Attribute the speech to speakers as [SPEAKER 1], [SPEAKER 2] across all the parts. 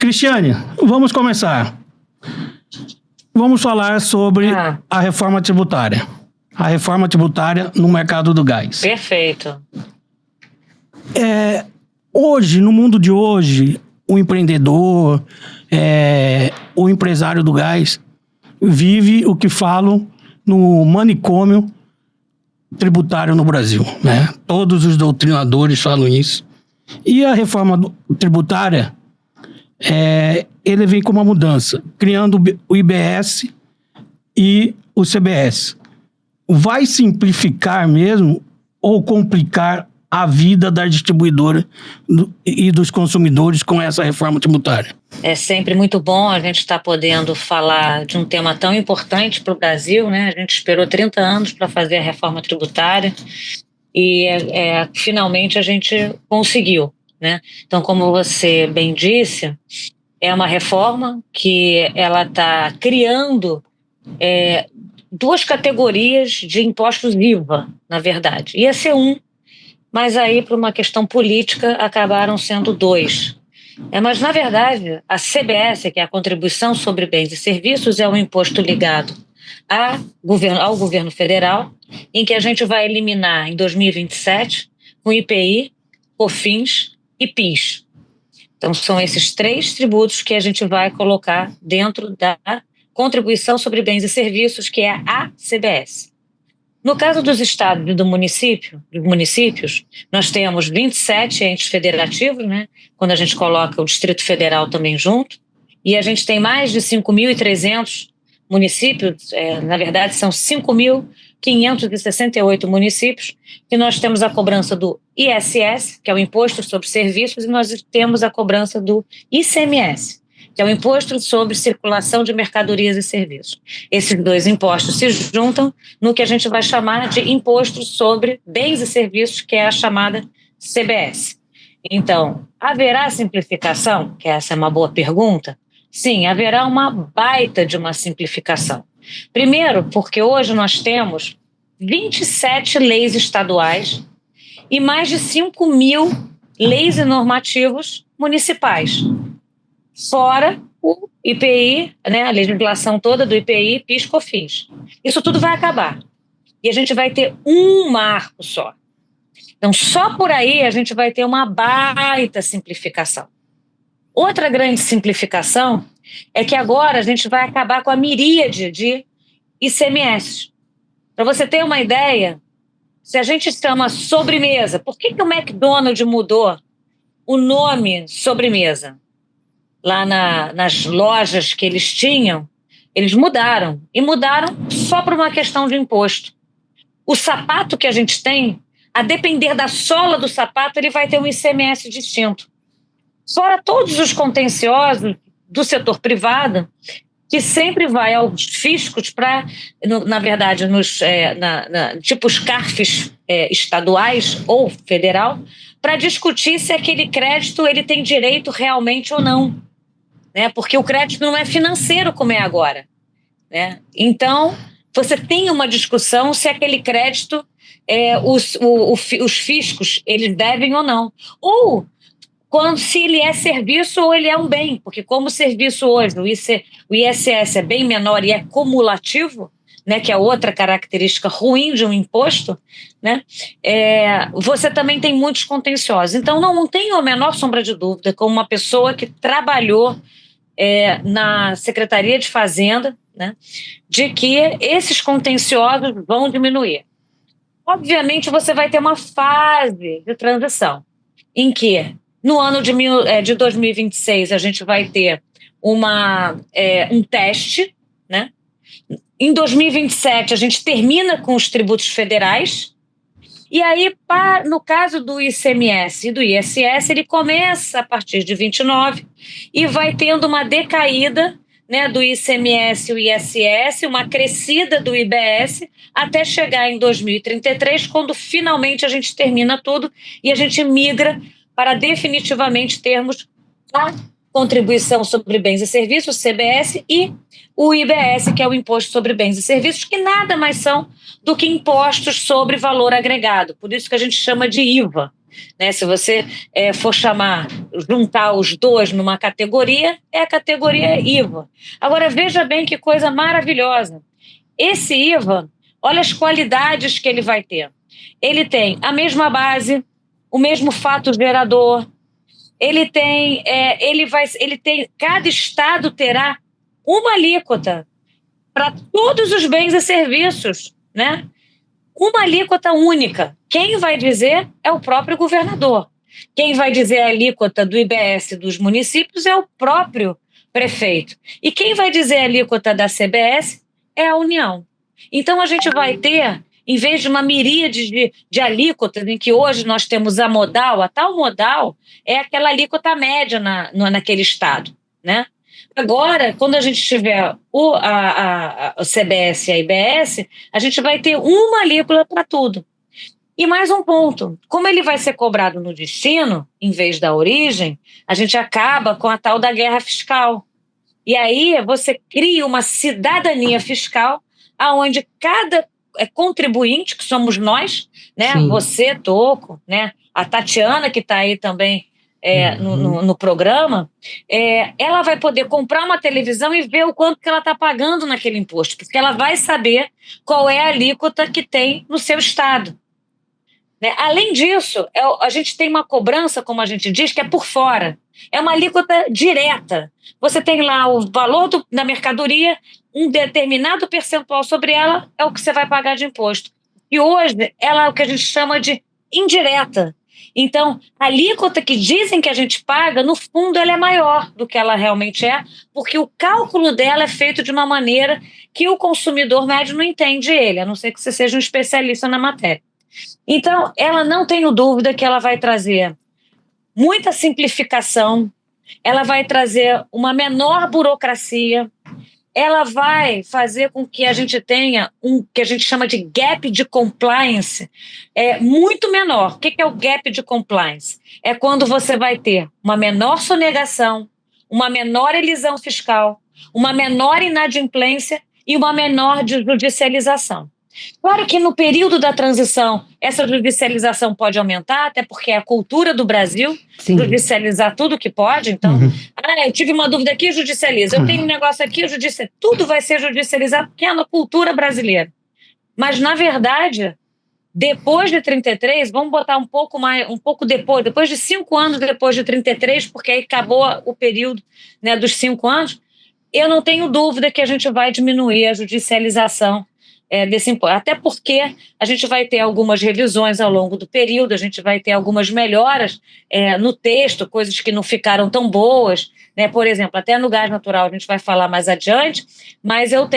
[SPEAKER 1] Cristiane, vamos começar. Vamos falar sobre a reforma tributária. A reforma tributária no mercado do gás.
[SPEAKER 2] Perfeito.
[SPEAKER 1] Hoje, no mundo de hoje, o empreendedor, o empresário do gás, vive o que falam no manicômio tributário no Brasil, né? Todos os doutrinadores falam isso. E a reforma tributária, ele vem com uma mudança, criando o IBS e o CBS. Vai simplificar mesmo ou complicar a vida da distribuidora e dos consumidores com essa reforma tributária?
[SPEAKER 2] É sempre muito bom a gente estar podendo falar de um tema tão importante para o Brasil, né? A gente esperou 30 anos para fazer a reforma tributária e finalmente a gente conseguiu, né? Então, como você bem disse, é uma reforma que ela está criando duas categorias de impostos IVA, na verdade. Ia ser um, mas aí, por uma questão política, acabaram sendo dois. Mas, na verdade, a CBS, que é a Contribuição sobre Bens e Serviços, é um imposto ligado ao governo federal, em que a gente vai eliminar em 2027 com IPI, COFINS e PIS. Então, são esses três tributos que a gente vai colocar dentro da Contribuição sobre Bens e Serviços, que é a CBS. No caso dos estados e dos municípios, nós temos 27 entes federativos, né? Quando a gente coloca o Distrito Federal também junto, e a gente tem mais de 5.300 municípios, na verdade são 5.568 municípios, que nós temos a cobrança do ISS, que é o Imposto sobre Serviços, e nós temos a cobrança do ICMS, que é o Imposto sobre Circulação de Mercadorias e Serviços. Esses dois impostos se juntam no que a gente vai chamar de Imposto sobre Bens e Serviços, que é a chamada CBS. Então, haverá simplificação? Que essa é uma boa pergunta. Sim, haverá uma baita de uma simplificação. Primeiro, porque hoje nós temos 27 leis estaduais e mais de 5.000 leis e normativos municipais. Fora o IPI, né, a legislação toda do IPI, PIS, COFINS. Isso tudo vai acabar. E a gente vai ter um marco só. Então, só por aí a gente vai ter uma baita simplificação. Outra grande simplificação é que agora a gente vai acabar com a miríade de ICMS. Para você ter uma ideia, se a gente chama sobremesa, por que o McDonald's mudou o nome sobremesa? Lá nas lojas que eles tinham, eles mudaram. E mudaram só por uma questão de imposto. O sapato que a gente tem, a depender da sola do sapato, ele vai ter um ICMS distinto. Fora todos os contenciosos do setor privado, que sempre vai aos fiscos para, na verdade, tipo os CARFs estaduais ou federal, para discutir se aquele crédito ele tem direito realmente ou não. Né? Porque o crédito não é financeiro como é agora. Né? Então, você tem uma discussão se aquele crédito, os fiscos, eles devem ou não. Ou se ele é serviço ou ele é um bem. Porque como o serviço hoje, o ISS é bem menor e é cumulativo, né, que é outra característica ruim de um imposto, né, você também tem muitos contenciosos. Então, não tenho a menor sombra de dúvida, como uma pessoa que trabalhou na Secretaria de Fazenda, né, de que esses contenciosos vão diminuir. Obviamente, você vai ter uma fase de transição, em que, no ano de 2026, a gente vai ter um teste, né? Em 2027, a gente termina com os tributos federais, e aí, no caso do ICMS e do ISS, ele começa a partir de 29 e vai tendo uma decaída, né, do ICMS e o ISS, uma crescida do IBS, até chegar em 2033, quando finalmente a gente termina tudo e a gente migra para definitivamente termos a Contribuição sobre Bens e Serviços, CBS, e o IBS, que é o Imposto sobre Bens e Serviços, que nada mais são do que impostos sobre valor agregado. Por isso que a gente chama de IVA. né? Se você for juntar os dois numa categoria, é a categoria IVA. Agora, veja bem que coisa maravilhosa. Esse IVA, olha as qualidades que ele vai ter. Ele tem a mesma base, o mesmo fato gerador, cada estado terá uma alíquota para todos os bens e serviços, né? Uma alíquota única. Quem vai dizer é o próprio governador. Quem vai dizer a alíquota do IBS dos municípios é o próprio prefeito. E quem vai dizer a alíquota da CBS é a União. Então a gente vai ter, em vez de uma miríade de alíquotas, em que hoje nós temos a modal, a tal modal é aquela alíquota média naquele estado, né? Agora, quando a gente tiver o CBS e a IBS, a gente vai ter uma alíquota para tudo. E mais um ponto, como ele vai ser cobrado no destino, em vez da origem, a gente acaba com a tal da guerra fiscal. E aí você cria uma cidadania fiscal onde cada contribuinte, que somos nós, né?
[SPEAKER 3] Sim.
[SPEAKER 2] Você, Toco, né? A Tatiana, que está aí também no programa, ela vai poder comprar uma televisão e ver o quanto que ela está pagando naquele imposto, porque ela vai saber qual é a alíquota que tem no seu estado. Né? Além disso, a gente tem uma cobrança, como a gente diz, que é por fora. É uma alíquota direta. Você tem lá o valor da mercadoria, um determinado percentual sobre ela é o que você vai pagar de imposto. E hoje, ela é o que a gente chama de indireta. Então, a alíquota que dizem que a gente paga, no fundo, ela é maior do que ela realmente é, porque o cálculo dela é feito de uma maneira que o consumidor médio não entende ele, a não ser que você seja um especialista na matéria. Então, ela não tenho dúvida que ela vai trazer muita simplificação, ela vai trazer uma menor burocracia, ela vai fazer com que a gente tenha que a gente chama de gap de compliance muito menor. O que é o gap de compliance? É quando você vai ter uma menor sonegação, uma menor elisão fiscal, uma menor inadimplência e uma menor judicialização. Claro que no período da transição, essa judicialização pode aumentar, até porque é a cultura do Brasil,
[SPEAKER 3] Sim.
[SPEAKER 2] judicializar tudo que pode. Então, eu tive uma dúvida aqui, judicializa. Eu tenho um negócio aqui, judicializa. Tudo vai ser judicializado, porque é na cultura brasileira. Mas, na verdade, depois de 33, vamos botar um pouco depois de 5 anos depois de 33, porque aí acabou o período, né, dos 5 anos, eu não tenho dúvida que a gente vai diminuir a judicialização desse imposto. Até porque a gente vai ter algumas revisões ao longo do período, a gente vai ter algumas melhoras no texto, coisas que não ficaram tão boas, né? Por exemplo, até no gás natural a gente vai falar mais adiante, mas eu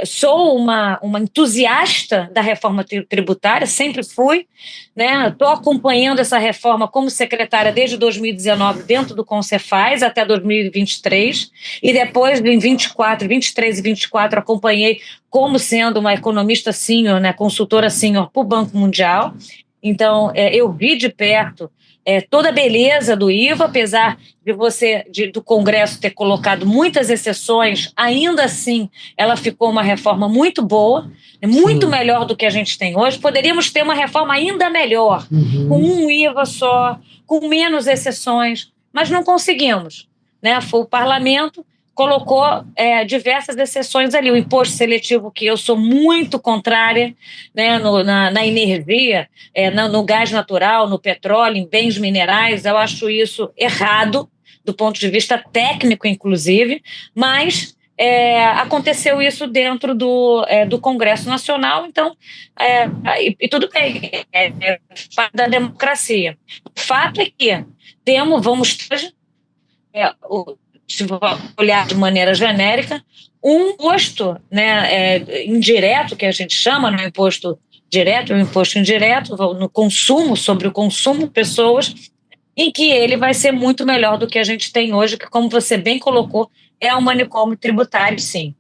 [SPEAKER 2] sou uma entusiasta da reforma tributária, sempre fui, né? Estou acompanhando essa reforma como secretária desde 2019 dentro do Concefaz até 2023 e depois em 23 e 24 acompanhei como sendo uma economista sênior, né? Consultora sênior para o Banco Mundial. Então, eu vi de perto toda a beleza do IVA, apesar do Congresso ter colocado muitas exceções, ainda assim ela ficou uma reforma muito boa, muito melhor do que a gente tem hoje. Poderíamos ter uma reforma ainda melhor, com um IVA só, com menos exceções, mas não conseguimos, né? Foi o parlamento colocou diversas exceções ali. O imposto seletivo, que eu sou muito contrária, né, na energia, no gás natural, no petróleo, em bens minerais, eu acho isso errado, do ponto de vista técnico, inclusive, mas aconteceu isso dentro do Congresso Nacional, então, e tudo bem, é parte da democracia. O fato é que vamos ter se olhar de maneira genérica, um imposto, né, indireto, que a gente chama, no imposto direto, o imposto indireto, no consumo, sobre o consumo de pessoas, em que ele vai ser muito melhor do que a gente tem hoje, que, como você bem colocou, é um manicômio tributário, sim.